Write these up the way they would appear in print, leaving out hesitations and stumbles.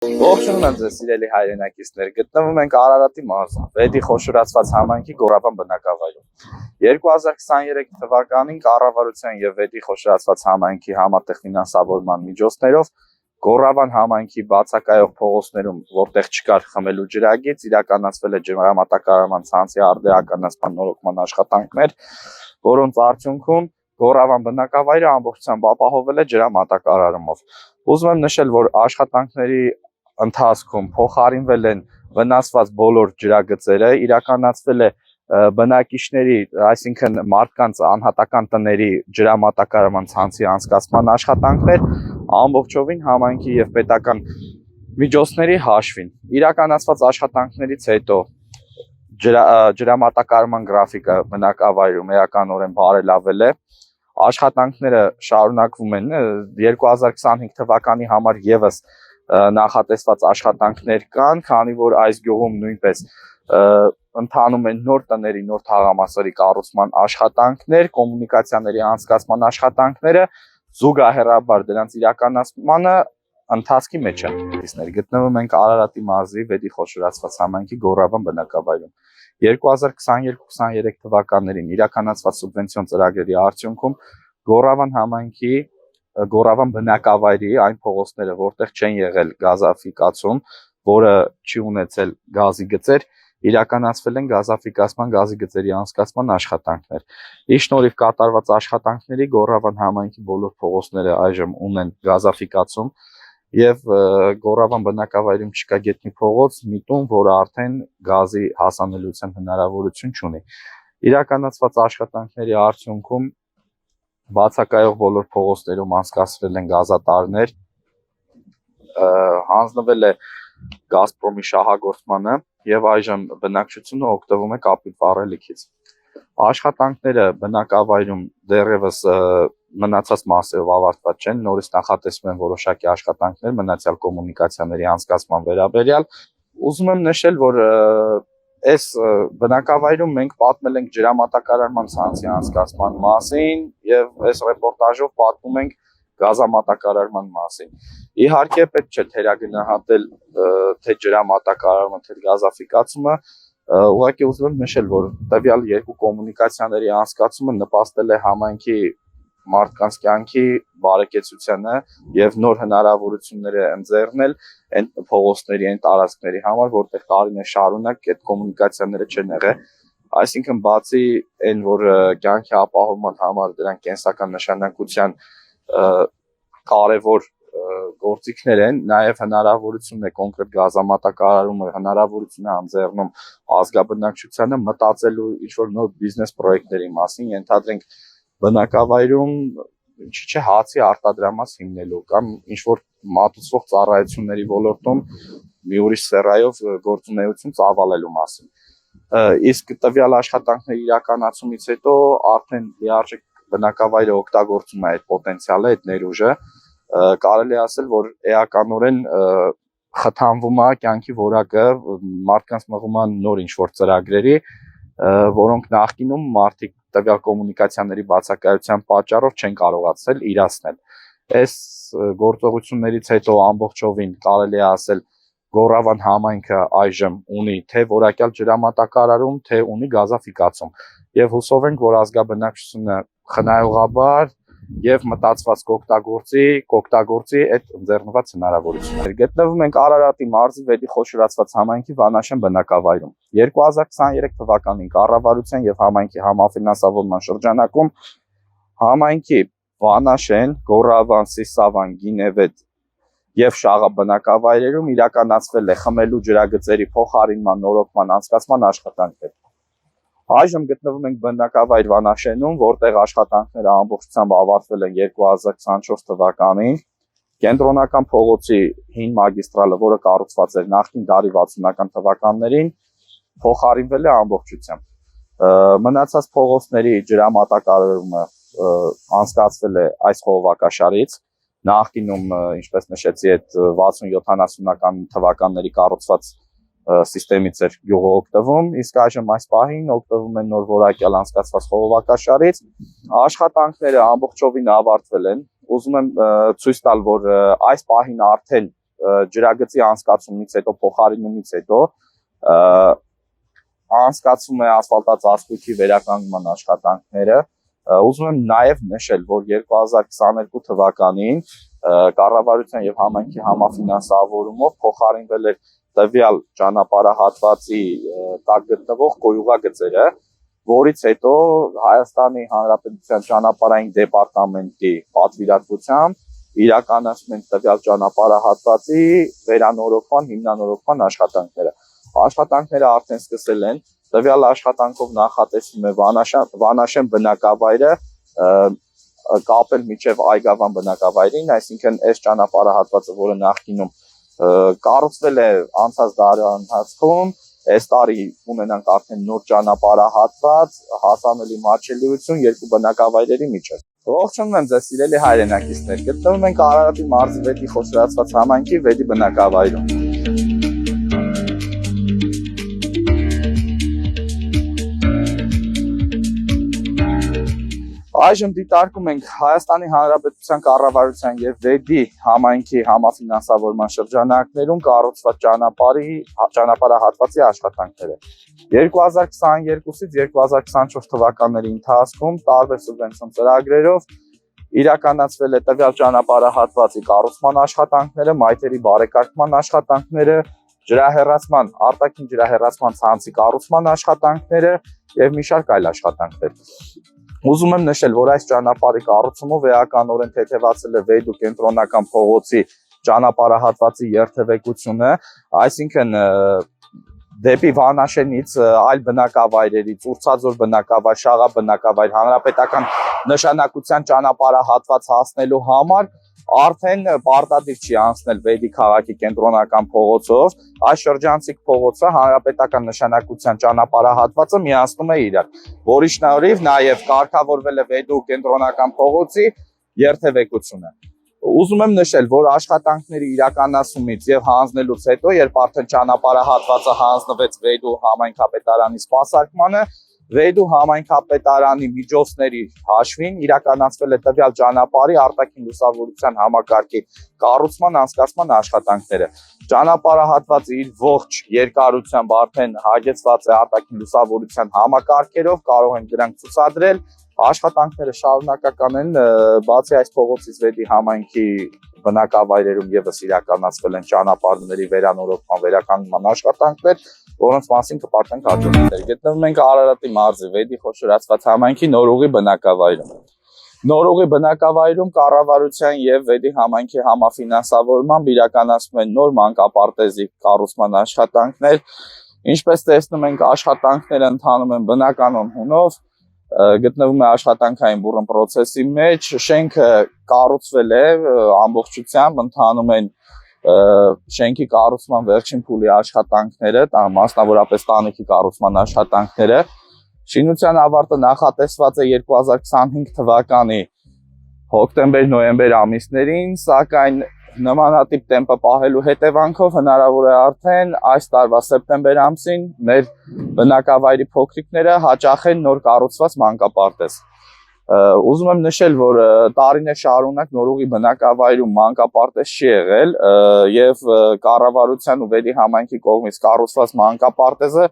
Ողջունում եմ ձեզ սիրելի հայրենակիցներ, գտնվում ենք Արարատի մարզում, Վեդի խոշորացված համայնքի Գորավան բնակավայրում։ 2023 թվականին կառավարության եւ Վեդի խոշորացված համայնքի համատեղ ֆինանսավորման միջոցներով Գորավան համայնքի բացակայող փողոցներում, որտեղ չկար խմելու ջրագիծ, իրականացվել է ջրամատակարարման ցանցի արդիականացման նորոգման աշխատանքներ, որոնց արդյունքում Գորավան բնակավայրը ամբողջությամբ ապահովել է ջրամատակարարումով։ Ուզում եմ նշել, որ աշխատանքների ընթացքում փոխարինվել են վնասված բոլոր ջրագծերը, իրականացվել է բնակիչների, այսինքն մարդկանց անհատական տների ջրամատակարարման ցանցի անցկացման աշխատանքներ, ամբողջովին համայնքի եւ պետական միջոցների հաշվին։ Իրականացված աշխատանքներից հետո ջրամատակարարման գրաֆիկը բնակավայրում էականորեն բարելավել է։ Աշխատանքները շարունակվում են 2025 թվականի համար եւս նախատեսված աշխատանքներ կան, քանի որ այս գյուղում նույնպես ընթանում են նոր տների, նոր թաղամասերի կառուցման աշխատանքներ, կոմունիկացիաների անցկացման աշխատանքները, զուգահեռաբար դրանց իրականացմանը ընթացքի մեջ են։ Գտնվում ենք Արարատի մարզի Վեդի խոշորացված համայնքի Գորավան բնակավայրում։ 2022-23 թվականներին իրականացված սուբվենցիոն ծրագրերի արդյունքում Գորավան համայնքի Գորավան բնակավայրի այն փողոցները, որտեղ չեն եղել գազաֆիկացում, որը չի ունեցել գազի գծեր, իրականացվել են գազաֆիկացման գազի գծերի անցկացման աշխատանքներ։ Ի շնորհիվ կատարված աշխատանքների Գորավան համայնքի բոլոր փողոցները այժմ ունեն գազաֆիկացում եւ Գորավան բնակավայրում չկա գետնի փողոց, միտում, որը արդեն գազի հասանելիության հնարավորություն չունի։ Իրականացված աշխատանքների արդյունքում բացակայող բոլոր փողոցներում անցկացրել են գազատարներ, հանձնվել է Գազպրոմի շահագործմանը եւ այժմ բնակչությունը օգտվում է կապույտ վառելիքից։ Աշխատանքները բնակավայրում դեռևս մնացած մասերով ավարտված չեն, նորից նախատեսվում են որոշակի աշխատանքներ մնացյալ կոմունիկացիաների անցկացման վերաբերյալ։ Ուզում եմ նշել, որ այս բնակավայրում մենք պատմել ենք ջրամատակարարման ցանցի անցկացման մասին եւ այս ռեպորտաժով պատմում ենք գազամատակարարման մասին։ Իհարկե պետք չէ թերագնահատել թե ջրամատակարարումը, թե գազաֆիկացումը, ուղղակի ուզում եմ նշել, որ տվյալ երկու կոմունիկացիաների անցկացումը նպաստել է համայնքի մարդկանց կյանքի բարեկեցությանը եւ նոր հնարավորություններ է ընձեռնել այն փողոցների, այն տարածքների համար, որտեղ տարիներ շարունակ այդ կոմունիկացիաները չեն եղել։ Այսինքն բացի այն, որ կյանքի ապահովման համար դրանք կենսական նշանակության կարևոր գործիքներ են, նաև հնարավորություն է կոնկրետ գազամատակարարումը, հնարավորություն է ընձեռնում ազգաբնակչությանը մտածելու ինչ-որ նոր բիզնես պրոյեկտների մասին, ենթադրենք բնակավայրում ինչի՞ հացի արտադրամաս հիմնելու կամ ինչ-որ մատուցվող ծառայությունների ոլորտում մի ուրիշ սերայով գործունեություն ծավալելու մասին։ Իսկ տվյալ աշխատանքների իրականացումից հետո արդեն լիարժեք բնակավայրը օգտագործում է այդ պոտենցիալը, այդ ներուժը, կարելի է ասել, որ էականորեն խթանվում է կյանքի որակը, մարդկանց մղում են նոր ինչ-որ ծրագրերի, որոնք նախկինում մարդիկ տվյալ կոմունիկացիաների բացակայության պատճառով չեն կարողացել իրացնել։ Այս գործողություններից հետո ամբողջովին կարելի է ասել Գորավան համայնքը այժմ ունի թե որակյալ ջրամատակարարում, թե ունի գազաֆիկացում եւ հուսով ենք, որ ազգաբնակչությունը խնայողաբար եւ մտածված կօգտագործի այդ ընձեռնված հնարավորությունները։ Գտնվում ենք Արարատի մարզի Վեդի խոշորացված համայնքի Վանաշեն բնակավայրում։ 2023 թվականին կառավարության եւ համայնքի համաֆինանսավորման շրջանակում համայնքի Վանաշեն, Գորավան, Սիսավան, Գինեվետ եւ Շաղա բնակավայրերում իրականացվել է խմելու ջրագծերի փոխարինման նորոգման անցկացման աշխատանքներ։ Այժմ գտնվում ենք բնակավայր Վանաշենում, որտեղ աշխատանքները ամբողջությամբ ավարտվել են 2024 թվականին։ Կենտրոնական փողոցի հին մագիստրալը, որը կառուցված էր նախկին դարի 60-ական թվականներին, փոխարինվել է ամբողջությամբ։ Մնացած փողոցների ջրամատակարարումը անցկացվել է այս խողովակաշարից։ Նախկինում, ինչպես նշեցի, այդ 60-70-ական թվականների կառուցված սիստեմից էր գյուղը օգտվում, իսկ այժմ այս պահին օգտվում են նոր որակյալ անցկացված խողովակաշարից։ Աշխատանքները ամբողջովին ավարտվել են։ Ուզում եմ ցույց տալ, որ այս պահին արդեն ջրագծի անցկացումից հետո փոխարինումից հետո անցկացում է ասֆալտածածկույթի վերականգնման աշխատանքները։ Ուզում եմ նաև նշել, որ 2022 թվականին կառավարության եւ համայնքի համաֆինանսավորումով փոխարինվել էր տվյալ ճանապարհահատվածի տակ գտնվող գոյուղագծերը, որից հետո Հայաստանի Հանրապետության ճանապարհային դեպարտամենտի պատվիրակությամբ իրականացնում են տվյալ ճանապարհահատվածի վերանորոգման, հիմնանորոգման աշխատանքները։ Աշխատանքները արդեն սկսել են, տվյալ աշխատանքով նախատեսվում է Վանաշեն բնակավայրը կապել միջև Այգավան բնակավայրին, այսինքն այս ճանապարհահատվածը, որը նախկինում կառուցվել է անցած դարի ընթացքում, այս տարի ունենանք արդեն նոր ճանապարհահատված, հասանելի մատչելիություն երկու բնակավայրերի միջև։ Ողջունում եմ ձեզ սիրելի հայրենակիցներ, գտնվում ենք Արարատի մարզի 6-ի խոշորացված համայնքի 6-ի բնակավայրում։ Այժմ դիտարկում ենք Հայաստանի Հանրապետության կառավարության եւ ՎԵԴ-ի համայնքի համաֆինանսավորման շրջանակներում կառուցված ճանապարհահատվածի աշխատանքները։ 2022-ից 2024 թվականների ընթացքում տարբեր սուբվենցիոն ծրագրերով իրականացվել է տվյալ ճանապարհահատվածի կառուցման աշխատանքները, մայթերի բարեկարգման աշխատանքները, արտաքին ջրահեռացման ցանցի կառուցման աշխատանքները եւ մի շարք այլ աշխատանքներ։ Ուզում եմ նշել, որ այս ճանապարհի կառուցումով էականորեն թեթևացել է ՎԵԴ-ու կենտրոնական փողոցի ճանապարհահատվածի երթևեկությունը, այսինքն դեպի Վանաշենից այլ բնակավայրերից, Ուրցաձոր բնակավայր, Շաղա բնակավայր, հանրապետական նշանակության ճանապարհահատված հասնելու համար արդեն պարտադիր չի անցնել ՎԵԴ-ի քաղաքի կենտրոնական փողոցով, այս շրջանցիկ փողոցը հանրապետական նշանակության ճանապարհահատվածը միացնում է իրար, որի շնորհիվ նաև կարգավորվել է ՎԵԴ-ու կենտրոնական փողոցի երթևեկությունը։ Ուզում եմ նշել, որ աշխատանքների իրականացումից եւ հանձնելուց հետո, երբ արդեն ճանապարհահատվածը հանձնվեց ՎԵԴ-ու համայնքապետարանի սպասարկմանը, ՎԵԴ-ու համայնքապետարանի միջոցների հաշվին իրականացվել է տվյալ ճանապարհի արտաքին լուսավորության համակարգի կառուցման անցկացման աշխատանքները։ Ճանապարհահատվածը իր ողջ երկարությամբ արդեն հագեցված է արտաքին լուսավորության համակարգերով, կարող են դրանք ցուցադրել։ Աշխատանքները շարունակական են, բացի այս փողոցից ՎԵԴ-ի համայնքի բնակավայրերում եւս իրականացվել են ճանապարհների վերանորոգման, վերականգնման աշխատանքներ, որոնց մասին կպատմենք հաջորդներ։ Գտնվում ենք Արարատի մարզի 6-ի խոշորացված համայնքի Նորուղի բնակավայրում։ Նորուղի բնակավայրում կառավարության եւ ՎԵԴ-ի համայնքի համաֆինանսավորմամբ իրականացվում են նոր մանկապարտեզի կառուցման աշխատանքներ։ Ինչպես տեսնում ենք, աշխատանքները ընթանում են բնականon հունով, գտնվում է աշխատանքային բուռն process-ի մեջ, շենքը կառուցվել է ամբողջությամբ, ընթանում են շենքի կառուցման վերջին փուլի աշխատանքները, մասնավորապես տանիքի կառուցման աշխատանքները։ Շինության ավարտը նախատեսված է 2025 թվականի հոկտեմբեր-նոյեմբեր ամիսներին, սակայն նմանատիպ տեմպը պահելու հետևանքով հնարավոր է արդեն այս տարվա սեպտեմբեր ամսին մեր բնակավայրի փոքրիկները հաճախեն նոր կառուցված մանկապարտեզ։ Ուզում եմ նշել, որ տարիներ շարունակ Նորուղի բնակավայրում մանկապարտեզ չի եղել եւ կառավարության ու ՎԵԴ-ի համայնքի կողմից կառուցված մանկապարտեզը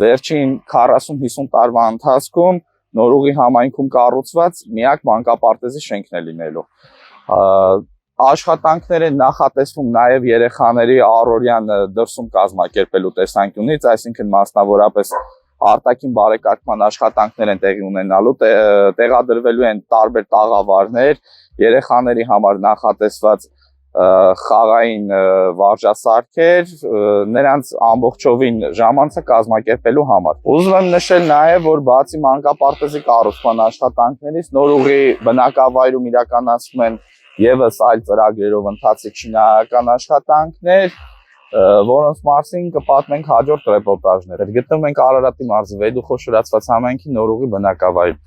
վերջին 40-50 տարվա ընթացքում Նորուղի համայնքում կառուցված միակ մանկապարտեզի շենքն է լինելու։ Աշխատանքներ են նախատեսվում նաև երեխաների առօրյան դրսում կազմակերպելու տեսանկյունից, այսինքն մասնավորապես արտաքին բարեկարգման աշխատանքներ են տեղի ունենալու, տեղադրվելու են տարբեր տաղավարներ, երեխաների համար նախատեսված խաղային վարժասարքեր, նրանց ամբողջովին ժամանցը կազմակերպելու համար։ Ուզում եմ նշել նաև, որ բացի մանկապարտեզի կառուցման աշխատանքներից Նորուղի բնակավայրում իրականացվում են եւս այլ ծրագրերով ընթացիկ շինարարական աշխատանքներ, որոնց մասին կպատմենք հաջորդ ռեպորտաժներով։ Գտնվում ենք Արարատի մարզի 6-ի խոշորացված համայնքի Նորուղի բնակավայրում։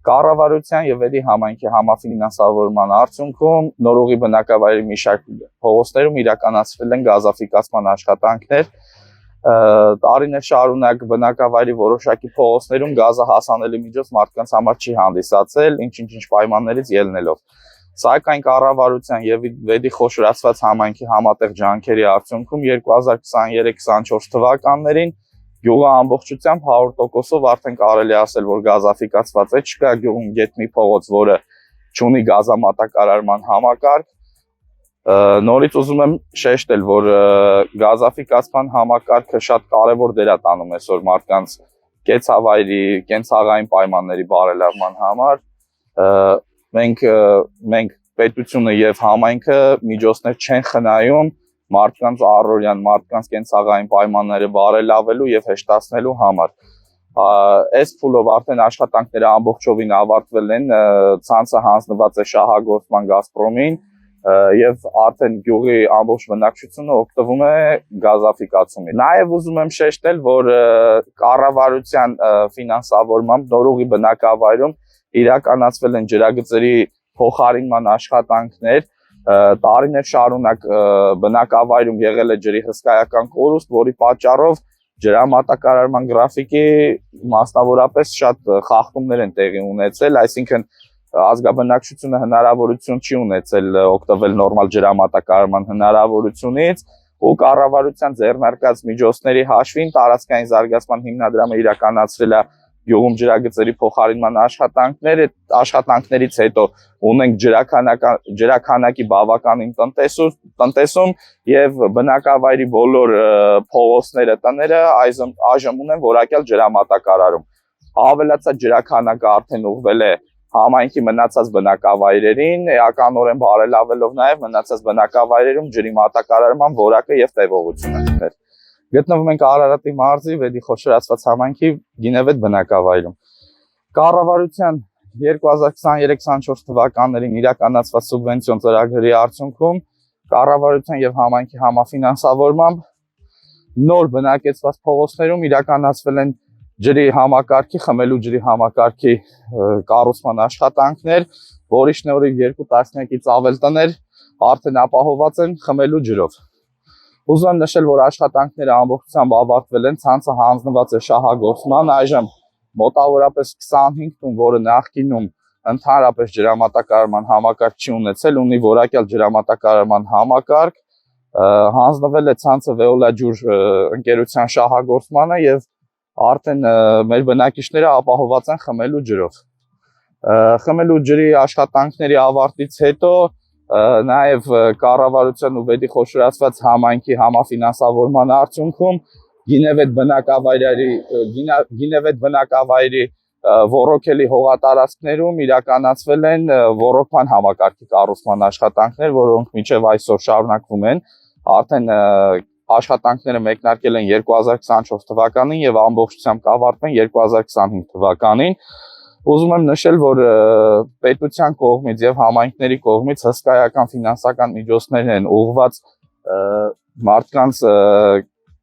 Կառավարության եւ ՎԵԴ-ի համայնքի համաֆինանսավորման արդյունքում Նորուղի բնակավայրի մի շարք փողոցներում իրականացվել են գազաֆիկացման աշխատանքներ։ Տարիներ շարունակ բնակավայրի որոշակի փողոցներում գազը հասանելի միջոց մարդկանց համար չի հանդիսացել, ինչ պայմաններից ելնելով։ Սակայն կառավարության եւ վեդի խոշորացված համայնքի համատեղ ջանքերի արդյունքում 2023-24 թվականներին գյուղը ամբողջությամբ 100%-ով արդեն կարելի ասել, որ գազաֆիկացված է, չկա գյուղում գետնի փողոց, որը չունի գազամատակարարման համակարգ։ Նորից ուզում եմ շեշտել, որ գազաֆիկացման համակարգը շատ կարևոր դեր է տանում այսօր մարդկանց կեցավայրի, կենցաղային պայմանների բարելավման համար։ Մենք պետությունը եւ համայնքը միջոցներ չեն խնայում մարդկանց առօրյան, մարդկանց կենցաղային պայմանները բարելավելու եւ հեշտացնելու համար։ Այս փուլով արդեն աշխատանքները ամբողջովին ավարտվել են, ցանցը հանձնված է շահագործման Գազպրոմին եւ արդեն գյուղի ամբողջ բնակչությունը օգտվում է գազաֆիկացումից։ Նաեւ ուզում եմ շեշտել, որ կառավարության ֆինանսավորմամբ Նորուղի բնակավայրում իրականացվել են ջրագծերի փոխարինման աշխատանքներ, տարիներ շարունակ բնակավայրում եղել է ջրի հսկայական կորուստ, որի պատճառով ջրամատակարարման գրաֆիկի մասնավորապես շատ խախտումներ են տեղի ունեցել, այսինքն ազգաբնակչությունը հնարավորություն չի ունեցել օգտվել նորմալ ջրամատակարարման հնարավորությունից ու կառավարության ձեռնարկած միջոցների հաշվին տարածքային զարգացման հիմնադրամը իրականացրել է գյուղում ջրագծերի փոխարինման աշխատանքներից հետո ունենք ջրաքանակի բավականին տնտեսում եւ բնակավայրի բոլոր փողոցները, տները այժմ ունեն որակյալ ջրամատակարարում։ Ավելացած ջրաքանակը արդեն ուղղվել է համայնքի մնացած բնակավայրերին, էականորեն բարելավելով նաեւ մնացած բնակավայրերում ջրի մատակարարման որակը եւ տևողությունը։ Գտնվում ենք Արարատի մարզի Վեդի խոշորացված համայնքի Գինևետ բնակավայրում։ Կառավարության 2023-24 թվականներին իրականացված սուբվենցիոն ծրագրի արդյունքում կառավարության եւ համայնքի համաֆինանսավորմամբ նոր բնակեցված փողոցներում իրականացվել են ջրի համակարգի, խմելու ջրի համակարգի կառուցման աշխատանքներ, որի շնորհիվ 2 տասնյակից ավել տներ արդեն ապահովված են խմելու ջրով։ Ուզում եմ նշել, որ աշխատանքները ամբողջությամբ ավարտվել են, ցանցը հանձնված է շահագործման, այժմ մոտավորապես 25 տուն, որը նախկինում ընդհանրապես ջրամատակարարման համակարգ չի ունեցել, ունի որակյալ ջրամատակարարման համակարգ, հանձնվել է ցանցը Վեոլաջուր ընկերության շահագործմանը եւ արդեն մեր բնակիչները ապահովված են խմելու ջրով։ Խմելու ջրի աշխատանքների ավարտից հետո նաև կառավարության ու Վեդի խոշորացված համայնքի համաֆինանսավորման արդյունքում Գինևետ բնակավայրի ոռոգելի հողատարածքներում իրականացվել են ոռոգման համակարգի կառուցման աշխատանքներ, որոնք մինչև այսօր շարունակվում են, արդեն աշխատանքները մեկնարկել են 2024 թվականին եւ ամբողջությամբ կավարտվեն 2025 թվականին։ Ուզում եմ նշել, որ պետության կողմից եւ համայնքների կողմից հսկայական ֆինանսական միջոցներ են ուղղված մարդկանց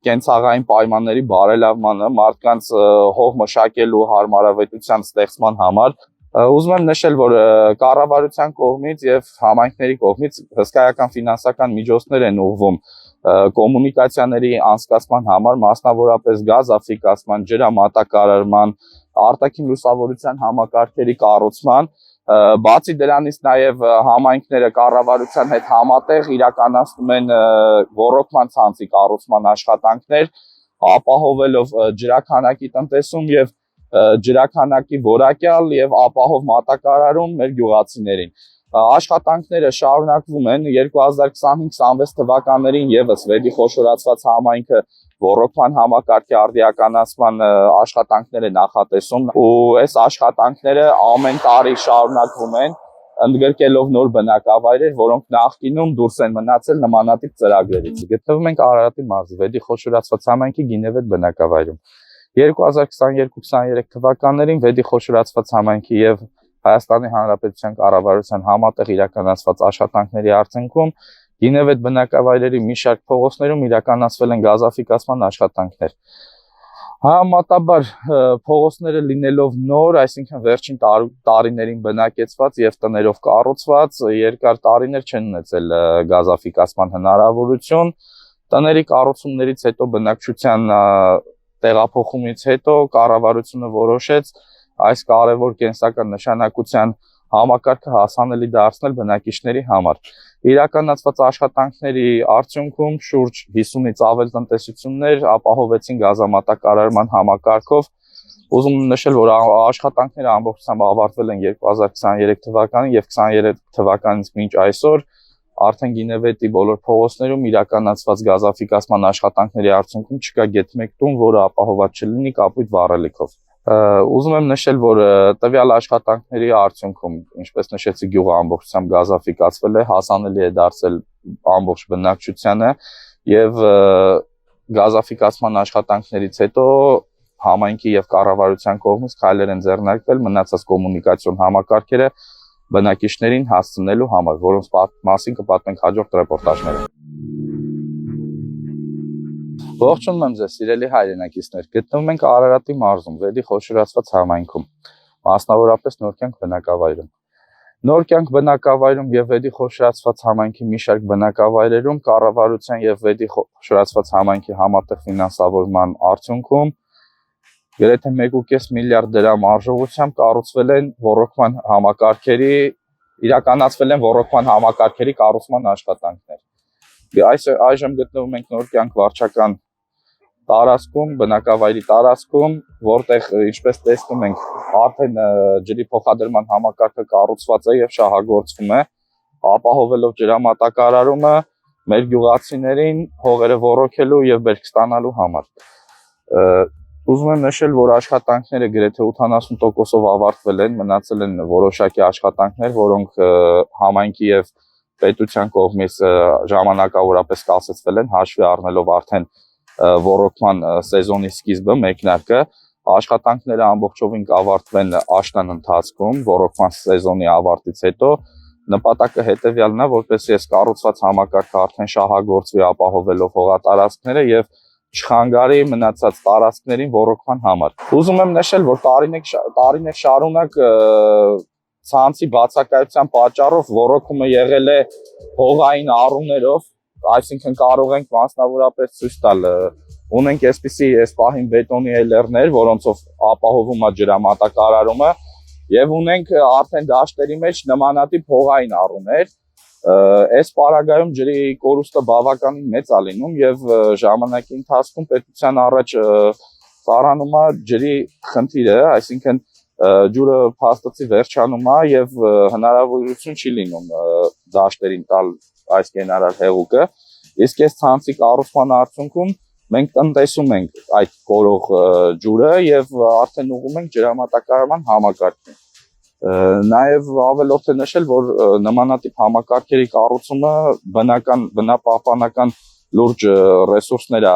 կենցաղային պայմանների բարելավմանը, մարդկանց հող մշակելու հարմարավետության ստեղծման համար։ Ուզում եմ նշել, որ կառավարության կողմից եւ համայնքների կողմից հսկայական ֆինանսական միջոցներ են ուղղվում կոմունիկացիաների անցկացման համար, մասնավորապես գազաֆիկացման, ջրամատակարարման, արտաքին լուսավորության համակարգերի կառուցման, բացի դրանից նաև համայնքները կառավարության հետ համատեղ իրականացնում են ոռոգման ցանցի կառուցման աշխատանքներ, ապահովելով ջրաքանակի տնտեսում եւ ջրաքանակի որակյալ եւ ապահով մատակարարում մեր գյուղացիներին։ Աշխատանքները շարունակվում են 2025-26 թվականներին եւս Վեդի խոշորացված համայնքը ոռոգման համակարգի արդիականացման աշխատանքներ է նախատեսում ու այս աշխատանքները ամեն տարի շարունակվում են, ընդգրկելով նոր բնակավայրեր, որոնք նախկինում դուրս են մնացել նմանատիպ ծրագրերից։ Գտնվում ենք Արարատի մարզի Վեդի խոշորացված համայնքի Գինևետ բնակավայրում։ 2022-23 թվականներին Վեդի խոշորացված համայնքի եւ Հայաստանի Հանրապետության կառավարության համատեղ իրականացված աշխատանքների արդյունքում Գինևետ բնակավայրերի մի շարք փողոցներում իրականացվել են գազաֆիկացման աշխատանքներ։ Համեմատաբար փողոցները լինելով նոր, այսինքն վերջին տարիներին բնակեցված եւ տներով կառուցված, երկար տարիներ չեն ունեցել գազաֆիկացման հնարավորություն։ Տների կառուցումներից հետո բնակչության տեղափոխումից հետո կառավարությունը որոշեց այս կարևոր կենսական նշանակության համակարգը հասանելի դարձնել բնակիչների համար։ Իրականացված աշխատանքների արդյունքում շուրջ 50-ից ավել տնտեսություններ ապահովեցին գազամատակարարման համակարգով։ Ուզում եմ նշել, որ աշխատանքները ամբողջությամբ ավարտվել են 2023 թվականին եւ 23 թվականից մինչ այսօր արդեն Գինեվետի բոլոր փողոցներում իրականացված գազաֆիկացման աշխատանքների արդյունքում չկա գեթ մեկ տուն, որը ապահոված չլինի կապույտ վառելիքով։ Ուզում եմ նշել, որ տվյալ աշխատանքների արդյունքում, ինչպես նշեցի, գյուղը ամբողջությամբ գազաֆիկացվել է, հասանելի է դարձել ամբողջ բնակչությանը եւ գազաֆիկացման աշխատանքներից հետո համայնքի եւ կառավարության կողմից քայլեր են ձեռնարկվել մնացած կոմունիկացիոն համակարգերը բնակիչներին հասցնելու համար, որոնց մասին կպատմենք հաջորդ ռեպորտաժներում։ Ողջունում եմ ձեզ, սիրելի հայրենակիցներ։ Գտնվում ենք Արարատի մարզում, Վեդի խոշորացված համայնքում, մասնավորապես Նորկյանք բնակավայրում։ Նորկյանք բնակավայրում եւ Վեդի խոշորացված համայնքի մի շարք բնակավայրերում կառավարության եւ Վեդի խոշորացված համայնքի համատեղ ֆինանսավորման արդյունքում գրեթե 1.5 միլիարդ դրամ արժողությամբ կառուցվել են ռոռոկման համակարգերի, իրականացվել են ռոռոկման համակարգերի կառուցման աշխատանքներ։ Այժմ գտնվում ենք Նորկյանք վարչական տարածքում, բնակավայրի տարածքում, որտեղ ինչպես տեսնում ենք, արդեն ջրի փոխադրման համակարգը կառուցված է եւ շահագործվում է, ապահովելով ջրամատակարարումը մեր գյուղացիներին հողերը ռոռոկելու եւ բերք ստանալու համար։ Ուզում եմ նշել, որ աշխատանքները գրեթե 80%-ով ավարտվել են, մնացել են որոշակի աշխատանքներ, որոնք համայնքի եւ պետության կողմից ժամանակավորապես կասեցվել են, հաշվի առնելով արդեն ռոռոկման սեզոնի սկիզբը, մեկնարկը։ Աշխատանքները ամբողջովին կավարտվեն աշնան ընթացքում, ռոռոկման սեզոնի ավարտից հետո։ Նպատակը հետեւյալն է, որպեսզի այս կառուցված համակարգը արդեն շահագործվի ապահովելով հողատարածքները եւ չխանգարի մնացած տարածքներին ռոռոկման համար։ Ուզում եմ նշել, որ տարիներ շարունակ ցանցի բացակայության պատճառով ռոռոկումը եղել է հողային առումներով, այսինքն կարող ենք մասնավորապես ցույց տալ, ունենք այսպիսի այս պահին բետոնի էլերներ, որոնցով ապահովում է ջրամատակարարումը, եւ ունենք արդեն դաշտերի մեջ նմանատիպ հողային առումներ։ Այս պարագայում ջրի կորուստը բավականին մեծ է լինում եւ ժամանակի ընթացքում պետության առաջ ծառանում է ջրի խնդիրը, այսինքն ջուրը փաստացի վերջանում է եւ հնարավորություն չի լինում դաշտերին տալ այս կենարար հեղուկը։ Իսկ այս ցանցի կառուցման արդյունքում մենք տնտեսում ենք այդ կորող ջուրը եւ արդեն ուղղում ենք ջրամատակարարման համակարգին։ Նաև ավելորդ է նշել, որ նմանատիպ համակարգերի կառուցումը բնապահպանական լուրջ ռեսուրսներ է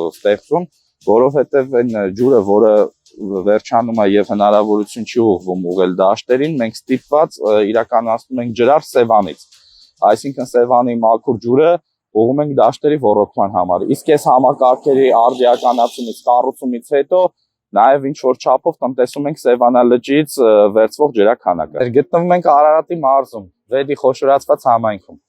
ստեղծում, որովհետև այն ջուրը, որը վերջանում է եւ հնարավորություն չի ուղղվում ուղղել դաշտերին, մենք ստիպված իրականացնում ենք ջրար Սևանից։ Այսինքն Սևանի մաքուր ջուրը ուղղում ենք դաշտերի ռոռոկման համար։ Իսկ այս համակարգերի արդիականացումից, կառուցումից հետո նաև ինչ որ չափով տնտեսում ենք Սևանա լճից վերցվող ջրաքանակը։ Գտնվում ենք Արարատի մարզում, Վեդի խոշորացված համայնքում։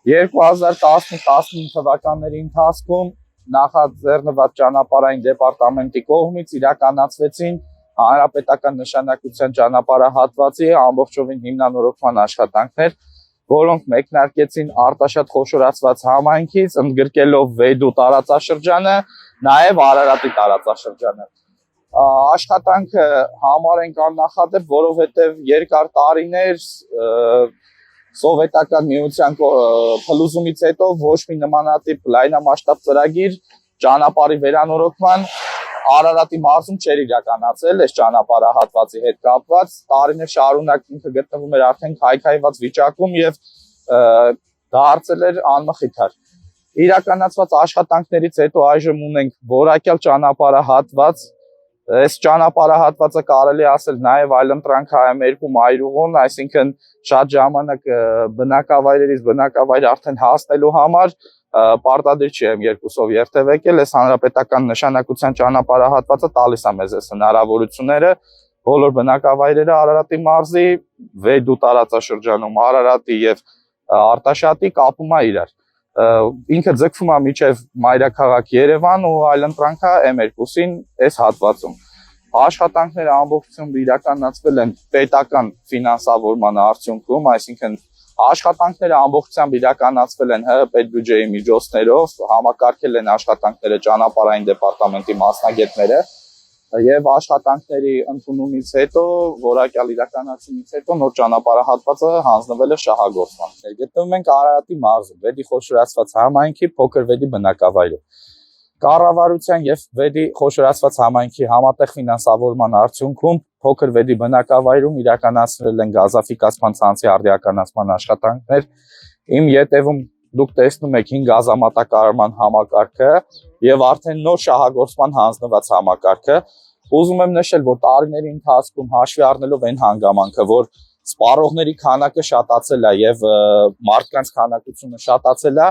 2010-15 թվականների ընթացքում նախաձեռնված ճանապարհային դեպարտամենտի կողմից իրականացվեցին հանրապետական նշանակության ճանապարհահատվածի ամբողջովին հիմնանորոգման աշխատանքներ, որոնք մեկնարկեցին Արտաշատ խոշորացված համայնքից, ընդգրկելով Վեդու տարածաշրջանը, նաև Արարատի տարածաշրջանը։ Աշխատանքը համար ենք աննախադեպ, որովհետև երկար տարիներ սովետական միության փլուզումից հետո ոչ մի նմանատիպ լայնամասշտաբ ծրագիր ճանապարհի վերանորոգման Արարատի մարզում չէր իրականացել այս ճանապարհահատվածի հետ կապված, տարիներ շարունակ ինքը գտնվում էր արդեն քայքայված վիճակում եւ դարձել էր անմխիթար։ Իրականացված աշխատանքներից հետո այժմ ունենք որակյալ ճանապարհահատված։ Այս ճանապարհահատվածը կարելի ասել նաև այլընտրանքայում երկու մայրուղուն, այսինքն շատ ժամանակ բնակավայրերից բնակավայր արդեն հասնելու համար պարտադիր չի եմ երկուսով երթևեկել, այս հանրապետական նշանակության ճանապարհահատվածը տալիս է մեզ այս հնարավորությունները, բոլոր բնակավայրերը Արարատի մարզի, Վեդու տարածաշրջանում Արարատի եւ Արտաշատի կապում է իրար։ Ինքը ձգվում է միջև մայրաքաղաք Երևան ու այլընտրանքա M2-ին այս հատվածում։ Աշխատանքները ամբողջությամբ իրականացվել են պետական ֆինանսավորման արդյունքում, այսինքն աշխատանքները ամբողջությամբ իրականացվել են ՀՀ պետբյուջեի միջոցներով, համակարգել են աշխատանքները ճանապարհային դեպարտամենտի մասնագետները եւ աշխատանքների ընդունումից հետո, որակյալ իրականացումից հետո նոր ճանապարհահատվածը հանձնվել է շահագործման։ Գտնվում ենք Արարատի մարզում, Վեդի խոշորացված համայնքի փոքր Վեդի բնակավայրում։ Կառավարության եւ Վեդի խոշորացված համայնքի համատեղ ֆինանսավորման արդյունքում փոքր Վեդի բնակավայրում իրականացրել են գազաֆիկացման ցանցի արդիականացման աշխատանքներ։ Իմ ետևում դուք տեսնում եք 5 գազամատակարարման համակարգը եւ արդեն նոր շահագործման հանձնված համակարգը։ Ուզում եմ նշել, որ տարիների ընթացքում հաշվի առնելով այն հանգամանքը, որ սպառողների քանակը շատացել է եւ մարդկանց քանակությունը շատացել է,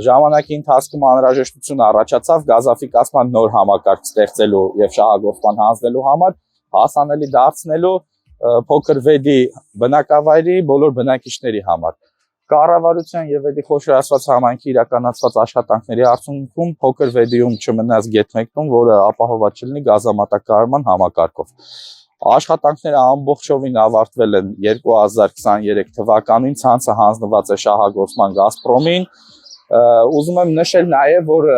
ժամանակի ընթացքում անհրաժեշտություն առաջացավ գազաֆիկացման նոր համակարգ ստեղծելու եւ շահագործման հանձնելու համար, հասանելի դարձնելու փոքր Վեդի բնակավայրի բոլոր բնակիչների համար։ Կառավարության եւ Վեդի խոշորացված համայնքի իրականացված աշխատանքների արդյունքում փոքր Վեդիում չմնաց գետ մեկնում, որը ապահովված չլինի գազամատակարարման համակարգով։ Աշխատանքները ամբողջովին ավարտվել են 2023 թվականին, ցանցը հանձնված է շահագործման Գազպրոմին։ Ուզում եմ նշել նաեւ, որ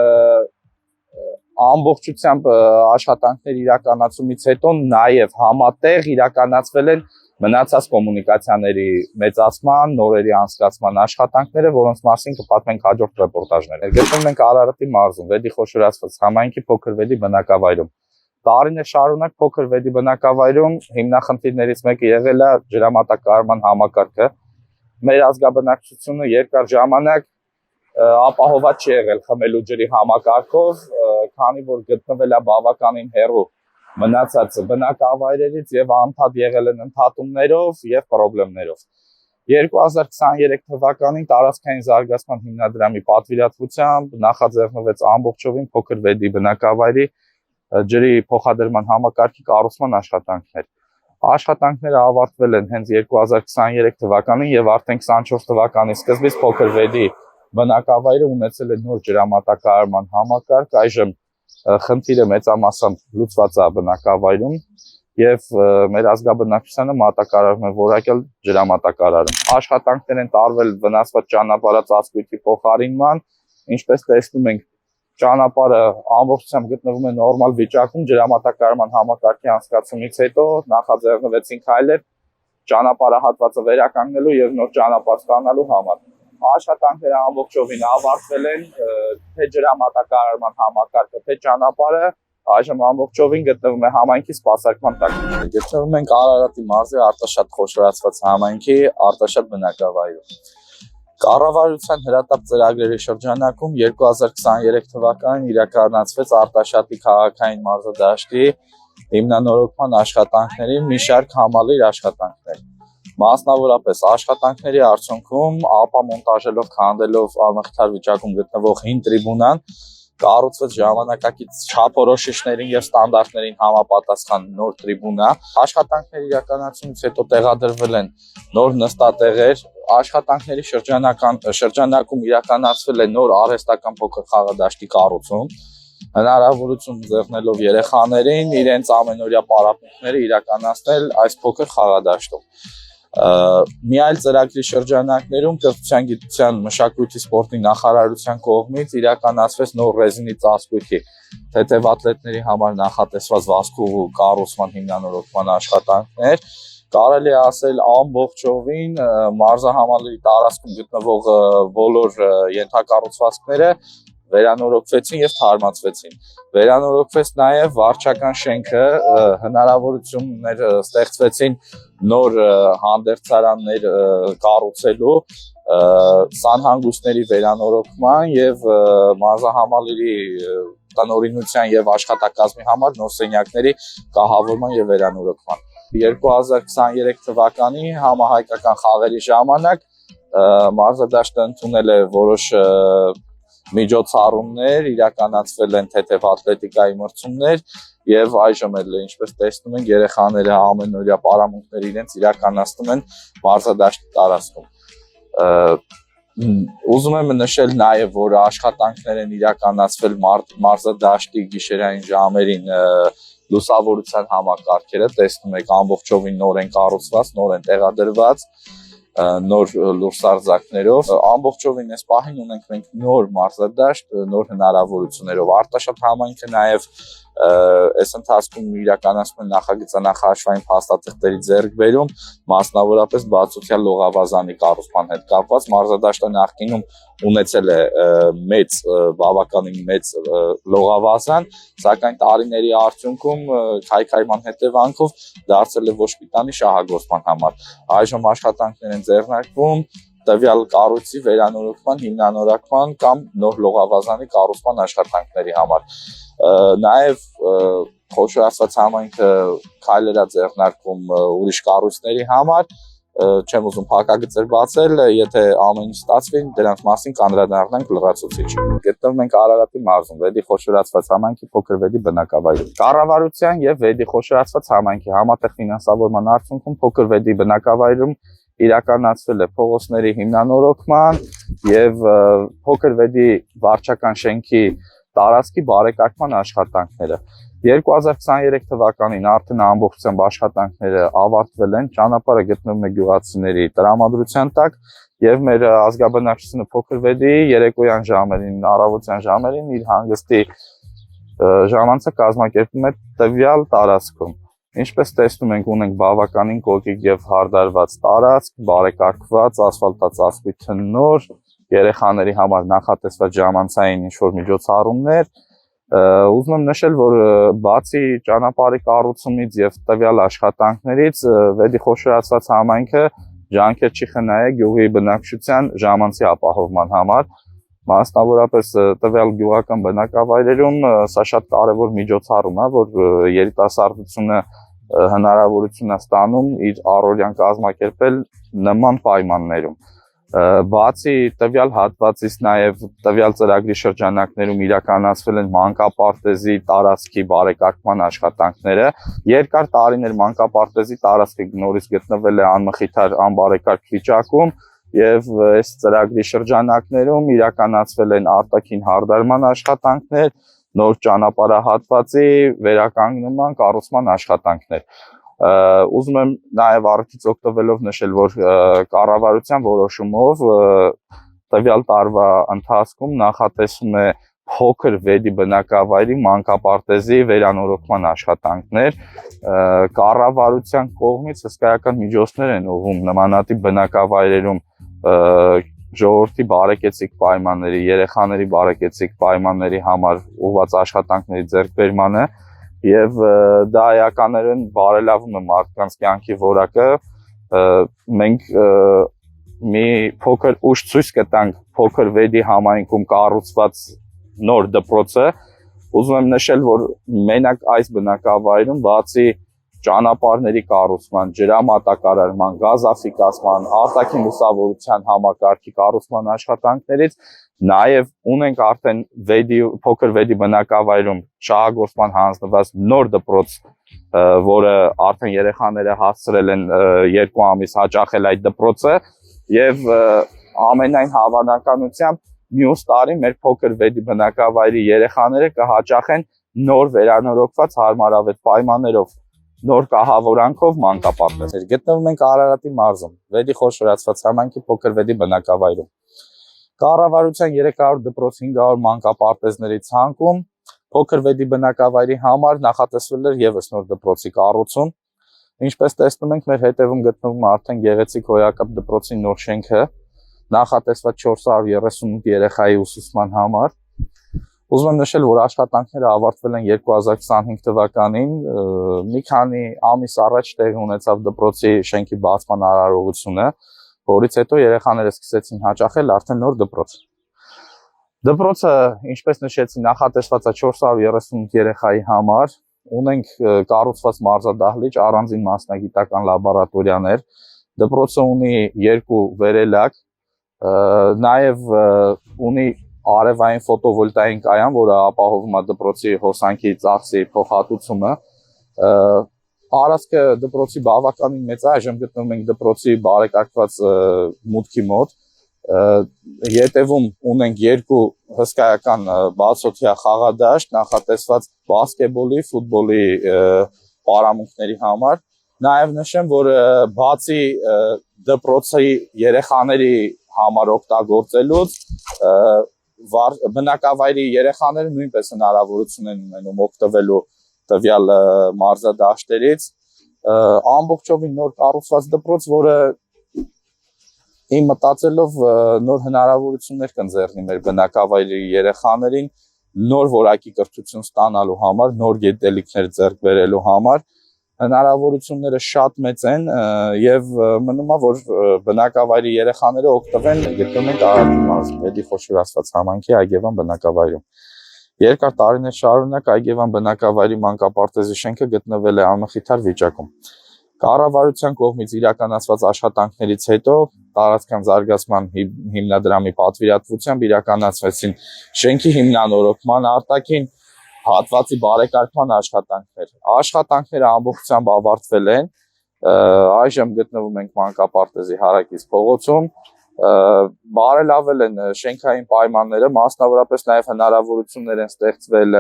ամբողջությամբ աշխատանքների իրականացումից հետո նաեւ համատեղ իրականացվել են մնացած կոմունիկացիաների մեծացման, նորերի անցկացման աշխատանքները, որոնց մասին կպատմենք հաջորդ ռեպորտաժներում։ Գտնվում ենք Արարատի մարզում, Վեդի խոշորացված համայնքի փոքր Վեդի բնակավայրում։ Տարիներ շարունակ փոքր Վեդի բնակավայրում հիմնախնդիրներից մեկը եղել է ջրամատակարարման համակարգը։ Մեր ազգաբնակչությունը երկար ժամանակ ապահոված չի եղել խմելու ջրի համակարգով, քանի որ գտնվել է բավականին հեռու մնացած բնակավայրերից եւ անդադ եղել են ընդհատումներով եւ խնդիրներով։ 2023 թվականին տարածքային զարգացման հիմնադրամի պատվիրատվությամբ նախաձեռնվեց ամբողջովին փոքր Վեդի բնակավայրի ջրի փոխադրման համակարգի կառուցման աշխատանքներ։ Աշխատանքները ավարտվել են հենց 2023 թվականին եւ արդեն 24 թվականի սկզբից փոքր Վեդի բնակավայրը ունեցել է նոր ջրամատակարարման համակարգ, այժմ խնդիրը մեծամասամբ լուծված է բնակավայրում եւ մեր ազգաբնակչությանը մատակարարում է որակյալ ջրամատակարարում։ Աշխատանքներ են տարվել վնասված ճանապարհածածկույթի փոխարինման, ինչպես տեսնում ենք, ճանապարհը ամբողջությամբ գտնվում է նորմալ վիճակում, ջրամատակարարման համակարգի անցկացումից հետո նախաձեռնվեցին քայլեր ճանապարհահատվածը վերականգնելու եւ նոր ճանապարհ ստանալու համար։ Աշխատանքները ամբողջովին ավարտվել են, թե ջրամատակարարման համակարգը, թե ճանապարհը այժմ ամբողջովին գտնվում է համայնքի սպասարկման տակ։ Գտնվում ենք Արարատի մարզի Արտաշատ խոշորացված համայնքի Արտաշատ բնակավայրում։ Կառավարության հրատապ ծրագրերի շրջանակում 2023 թվականին իրականացվեց Արտաշատի քաղաքային մարզադաշտի հիմնանորոգման աշխատանքների մի շարք համալիր աշխատանքներ։ Մասնավորապես աշխատանքների արդյունքում ապամոնտաժելով, քանդելով անմխիթար վիճակում գտնվող հին տրիբունան կառուցվեց ժամանակակից չափորոշիչներին եւ ստանդարտներին համապատասխան նոր տրիբունա։ Աշխատանքների իրականացումից հետո տեղադրվել են նոր նստատեղեր, աշխատանքների շրջանակում իրականացվել է նոր արհեստական փոքր խաղադաշտի կառուցում, հնարավորություն ձեռնելով երեխաներին իրենց ամենօրյա պարապմունքները իրականացնել այս փոքր խաղադաշտում։ Մի այլ ծրագրի շրջանակներում կրթության, գիտության, մշակույթի, սպորտի նախարարության կողմից իրականացվեց նոր ռեզինի ծածկույթի թեթև ատլետների համար նախատեսված վազքու կառուցման հիմնանորոգման աշխատանքներ։ Կարելի է ասել ամբողջովին մարզահամալիրի տարածքում գտնվող բոլոր ենթակառուցվածքները վերանորոգվեցին եւ թարմացվեցին։ Վերանորոգվեց նաեւ վարչական շենքը, հնարավորություններ ստեղծվեցին նոր հանդերձարաններ կառուցելու, սանհանգույցների վերանորոգման եւ մարզահամալիրի տնօրինության եւ աշխատակազմի համար նոր սենյակների կահավորման եւ վերանորոգման։ 2023 թվականի համահայկական խաղերի ժամանակ մարզադաշտը ընդունել է որոշ միջոցառումներ, իրականացվել են թեթև ատլետիկայի մրցումներ եւ այժմ էլ ինչպես տեսնում ենք երեխաները ամենօրյա պարամունքներ իրենց իրականացնում են մարզադաշտի տարածքում։ Ուզում եմ նշել նաեւ, որ աշխատանքներ են իրականացվել մարզադաշտի գիշերային ժամերին լուսավորության համակարգերը տեսնում եք ամբողջովին նոր են կառուցված, նոր են տեղադրված, նոր լուսարձակներով, ամբողջովին այս պահին ունենք մենք նոր մարզադաշտ, նոր հնարավորություններով, Արտաշատ համայնքը նաև այս ընթացքում իրականացնում են նախագծանախաշվային փաստաթղթերի ձեռքբերում, մասնավորապես բացօթյա լողավազանի կառուցման հետ կապված մարզադաշտը նախկինում ունեցել է բավականին մեծ լողավազան, սակայն տարիների արդյունքում քայքայման հետևանքով դարձել է ոչ պիտանի շահագործման համար։ Այժմ աշխատանքներ են ձեռնարկվում տվյալ կառույցի վերանորոգման, հիմնանորոգման կամ նոր լողավազանի կառուցման աշխատանքների համար։ Նաև խոշոր ասած համայնքը քայլեր է ձեռնարկում ուրիշ կառույցների համար, չեմ ուզում փակագծեր բացել, եթե ամեն ինչ ստացվի, դրանց մասին կանդրադառնանք լրացուցիչ։ Գտնվում ենք Արարատի մարզում, Վեդի խոշորացված համայնքի փոքր Վեդի բնակավայրում։ Կառավարության եւ Վեդի խոշորացված համայնքի համատեղ ֆինանսավորման արդյունքում փոքր Վեդի բնակավայրում իրականացվել է փողոցների հիմնանորոգման եւ փոքր Վեդի վարչական շենքի տարածքի բարեկարգման աշխատանքները։ 2023 թվականին արդեն ամբողջությամբ աշխատանքները ավարտվել են, ճանապարհը գտնվում է գյուղացիների տրամադրության տակ եւ մեր ազգաբնակչությունը փոքր Վեդի երեկոյան ժամերին, առավոտյան ժամերին իր հանգստի ժամանցը կազմակերպում է տվյալ տարածքում։ Ինչպես տեսնում ենք, ունենք բավականին կոկիկ եւ հարդարված տարածք, բարեկարգված, ասֆալտածածկույթը նոր, երեխաների համար նախատեսված ժամանցային ինչ-որ միջոցառումներ։ Ուզում եմ նշել, որ բացի ճանապարհի կառուցումից եւ տվյալ աշխատանքներից, Վեդի խոշորացված համայնքը ջանքեր չի խնայել գյուղի բնակչության ժամանցի ապահովման համար։ Մասնավորապես տվյալ գյուղական բնակավայրերում սա շատ կարևոր միջոցառում է, որ երիտասարդությունը հնարավորություն է ստանում իր առօրյան կազմակերպել նման պայմաններում։ Բացի տվյալ հատվածից նաև տվյալ ծրագրի շրջանակներում իրականացվել են մանկապարտեզի տարածքի բարեկարգման աշխատանքները։ Երկար տարիներ մանկապարտեզի տարածքը նորից գտնվել է անմխիթար անբարեկարգ վիճակում եւ այս ծրագրի շրջանակներում իրականացվել են արտաքին հարդարման աշխատանքներ, նոր ճանապարհահատվածի վերականգնման, կառուցման աշխատանքներ։ Ուզում եմ նաև առիթից օգտվելով նշել, որ կառավարության որոշումով տվյալ տարվա ընթացքում նախատեսում է փոքր Վեդի բնակավայրի մանկապարտեզի վերանորոգման աշխատանքներ։ Կառավարության կողմից հսկայական միջոցներ են ուղղվում նմանատիպ բնակավայրերում ժողովրդի բարեկեցիկ պայմանների, երեխաների բարեկեցիկ պայմանների համար ուղղված աշխատանքների ձեռքբերմանը եւ դա էականորեն բարելավում է մարդկանց կյանքի որակը։ Մենք մի փոքր ուշ ցույց կտանք փոքր Վեդի համայնքում կառուցված նոր դպրոցը։ Ուզում եմ նշել, որ մենակ այս բնակավայրում բացի ճանապարհների կառուցման, ջրամատակարարման, գազաֆիկացման, արտաքին լուսավորության համակարգի կառուցման աշխատանքներից նաև ունենք արդեն փոքր Վեդի բնակավայրում շահագործման հանձնված նոր դպրոց, որը արդեն երեխաները հասցրել են 2 ամիս հաճախել այդ դպրոցը եւ ամենայն հավանականությամբ մյուս տարի մեր փոքր Վեդի բնակավայրի երեխաները կհաճախեն նոր վերանորոգված հարմարավետ պայմաններով նոր կահավորանքով մանկապարտեզներ։ Գտնվում ենք Արարատի մարզում, Վեդի խոշորացված համայնքի փոքր Վեդի բնակավայրում։ Կառավարության 300 դպրոց 500 մանկապարտեզների ցանկում փոքր Վեդի բնակավայրի համար նախատեսվել էր եւս նոր դպրոցի կառուցում։ Ինչպես տեսնում ենք, մեր հետևում գտնվում է արդեն գեղեցիկ հոյակապ դպրոցի նոր շենքը, նախատեսված 438 երեխայի ուսուցման համար։ Ուզում եմ նշել, որ աշխատանքները ավարտվել են 2025 թվականին, մի քանի ամիս առաջ տեղի ունեցավ դպրոցի շենքի բացման արարողությունը, որից հետո երեխաները սկսեցին հաճախել արդեն նոր դպրոց։ Դպրոցը, ինչպես նշեցի, նախատեսված է 438 երեխայի համար, ունենք կառուցված մարզադահլիճ, առանձին մասնագիտական լաբորատորիաներ, դպրոցը ունի 2 վերելակ, նաև ունի արևային ֆոտովոլտային կայան, որը ապահովում է դպրոցի հոսանքի ծախսի փոխհատուցումը։ Տարածքը դպրոցի բավականին մեծ է, այժմ գտնվում ենք դպրոցի բարեկարգված մուտքի մոտ։ Ետևում ունենք երկու հսկայական բացօթյա խաղադաշտ նախատեսված բասկետբոլի, ֆուտբոլի պարամունքների համար։ Նաև նշեմ, որ բացի դպրոցի երեխաների համար օգտագործելուց բնակավայրի երեխաները նույնպես հնարավորություն են ունենում օգտվելու տվյալ մարզադաշտերից։ Ամբողջովին նոր կառուցված դպրոց, որը իմ մտածելով նոր հնարավորություններ կընձեռնի մեր բնակավայրի երեխաներին նոր որակի կրթություն ստանալու համար, նոր գիտելիքներ ձեռք բերելու համար։ Հնարավորությունները շատ մեծ են եւ մնում է, որ բնակավայրի երեխաները օգտվեն գտնվում են Արարատի մարզում, Վեդի խոշորացված համայնքի Այգևան բնակավայրում։ Երկար տարիներ շարունակ Այգևան բնակավայրի մանկապարտեզի շենքը գտնվել է անմխիթար վիճակում։ Կառավարության կողմից իրականացված աշխատանքներից հետո տարածքային զարգացման հիմնադրամի պատվիրատվությամբ իրականացվեցին շենքի հիմնանորոգման, արտաքին հատվածի բարեկարգման աշխատանքներ։ Աշխատանքները ամբողջությամբ ավարտվել են։ Այժմ գտնվում ենք մանկապարտեզի հարակից փողոցում։ Բարելավել են շենքային պայմանները, մասնավորապես նաև հնարավորություններ են ստեղծվել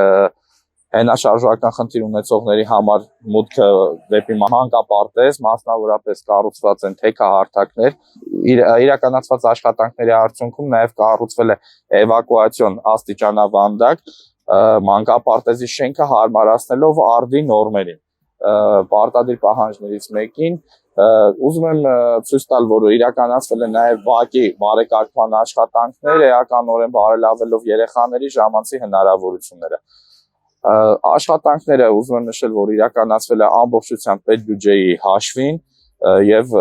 հենաշարժական խնդիր ունեցողների համար մուտքը դեպի մանկապարտեզ, մասնավորապես կառուցված են թեքահարթակներ։ Իրականացված աշխատանքների արդյունքում նաև կառուցվել է էվակուացիոն աստիճանավանդակ մանկապարտեզի շենքը հարմարացնելով արդի նորմերին։ Պարտադիր պահանջներից մեկին ուզում եմ ցույց տալ, որ իրականացվել են նաև բակի բարեկարգման աշխատանքներ, էականորեն բարելավելով երեխաների ժամանցի հնարավորությունները։ Աշխատանքները ուզում եմ նշել, որ իրականացվել է ամբողջությամբ պետբյուջեի հաշվին եւ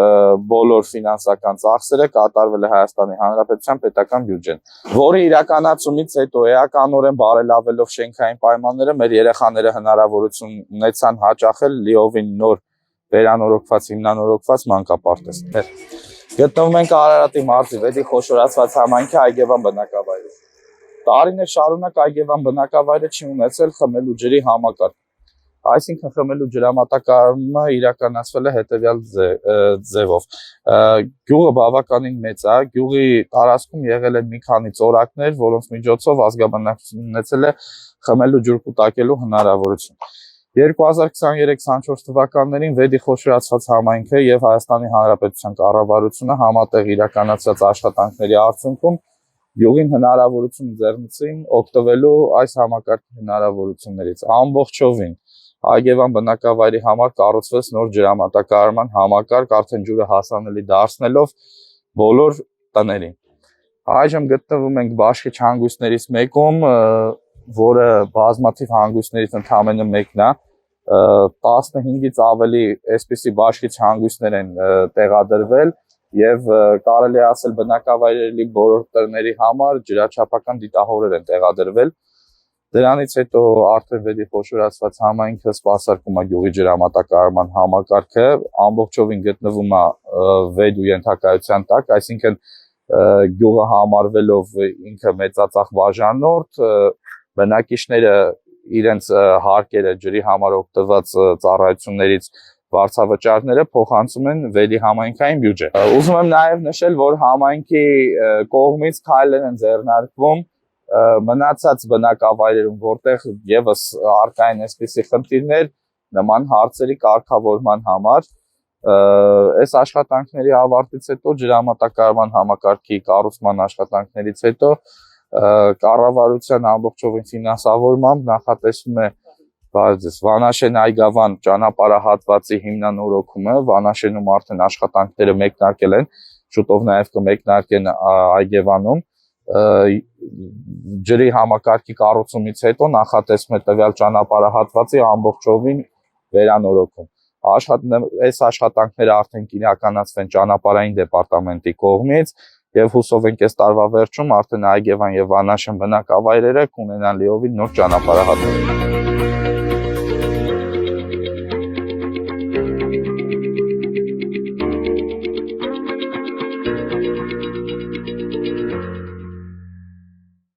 բոլոր ֆինանսական ծախսերը կատարվել է Հայաստանի Հանրապետության պետական բյուջեն, որի իրականացումից հետո էականորեն բարելավելով շենքային պայմանները մեր երեխաները հնարավորություն ունեցան հաճախել լիովին նոր վերանորոգված, հիմնանորոգված մանկապարտեզներ։ Գտնվում ենք Արարատի մարզի Վեդի խոշորացված համայնքի Այգևան բնակավայրում։ Տարիներ շարունակ Այգևան բնակավայրը չի ունեցել խմելու ջրի համակարգ։ Այսինքն խմելու ջրամատակարարումը իրականացվել է հետևյալ ձևով։ Գյուղը բավականին մեծ է, գյուղի տարածքում եղել են մի քանի ծորակներ, որոնց միջոցով ազգաբնակչությունն ունեցել է խմելու ջուր կուտակելու հնարավորություն։ 2023-24 թվականներին Վեդի խոշորացված համայնքը եւ Հայաստանի Հանրապետության կառավարությունը համատեղ իրականացրած աշխատանքների արդյունքում գյուղին հնարավորություն ձեռնեցին օգտվելու այս համակարգի հնարավորություններից։ Ամբողջովին Այգևան բնակավայրի համար կառուցվեց նոր ջրամատակարարման համակարգ, արդեն ջուրը հասանելի դարձնելով բոլոր տներին։ Այժմ գտնվում ենք Բաշխի հանգույցներից մեկում, որը բազմաթիվ հանգույցներից ընդամենը մեկն է։ 15-ից ավելի այսպիսի Բաշխի հանգույցներ են տեղադրվել եւ կարելի է ասել բնակավայրերի բոլոր տների համար ջրաչափական դիտահորեր են տեղադրվել։ Դրանից հետո արդեն Վեդի խոշորացված համայնքը սպասարկում է գյուղի ջրամատակարարման համակարգը, ամբողջովին գտնվում է Վեդու ենթակայության տակ, այսինքն գյուղը համարվելով ինքը մեծածախ բաժանորդ, բնակիչները իրենց հարկերը ջրի համար օգտված ծառայություններից վարձավճարները փոխանցում են Վեդի համայնքային բյուջե։ Ուզում եմ նաև նշել, որ համայնքի կողմից քայլեր են ձեռնարկվում մնացած բնակավայրերում, որտեղ եւս առկա են այսպիսի խնդիրներ, նման հարցերի կարգավորման համար։ Այս աշխատանքների ավարտից հետո ջրամատակարարման համակարգի կառուցման աշխատանքներից հետո կառավարության ամբողջովին ֆինանսավորմամբ նախատեսվում է Վանաշեն-Այգավան ճանապարհահատվածի հիմնանորոգումը, Վանաշենում արդեն աշխատանքները մեկնարկել են, շուտով նաև կմեկնարկեն Այգևանում։ Ջրի համակարգի կառուցումից հետո նախատեսվում է տվյալ ճանապարհահատվածի ամբողջովին վերանորոգում։ Այս աշխատանքները արդեն իրականացվեն ճանապարհային դեպարտամենտի կողմից եւ հուսով ենք այս տարվա վերջում արդեն Այգևան եւ Վանաշեն բնակավայրերը կունենան լիովին նոր ճանապարհահատված։